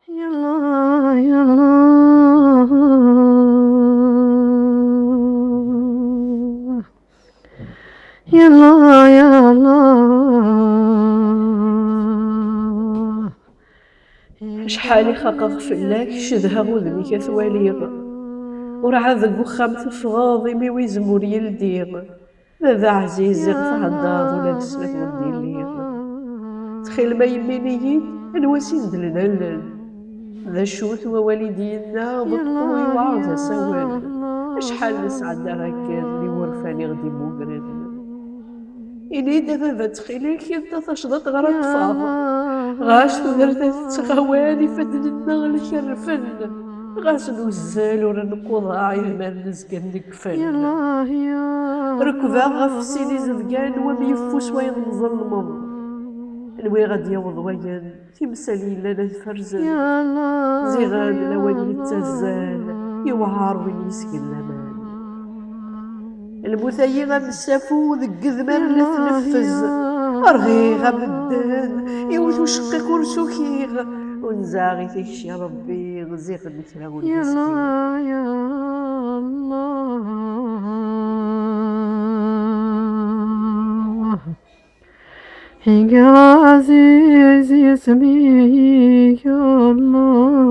يلا يلا يلا شحال خاقة غفلاك شدها غذني كثواليغ ورعا ذق وخام تفغاض مي ويزمور يلديغ ذا عزيزي غتعداض ولا دسلك غدي الليغ تخيل ما يمينيين الوسين دلنلن ذا الشوث ووالدينا ضطوي وعرض سوال شحال نسعد هكا اللي ورفاني غدي موقرن إني دابا تخيلك انت تشضط غير طفاغ غاش تدرت تتغوالي فدلنا الكرفن غاس نوزال ورا نقوضاع ما نزقن نقفن ركضا غف سيني زذقان وميفوس وين مظلمض نوي غادي يوض وين تمثالي لنا فرزن زيغان لوين يتزال يوعار وين يسكن لمان المثيغ مسافو ذق ذمام لا تنفز أرغي غمدان يوث شقي كرسوكيغ ونزاغي تكشي يا ربي غزيغ نكرا ونسكي يا الله يا عزيز اسمي يا الله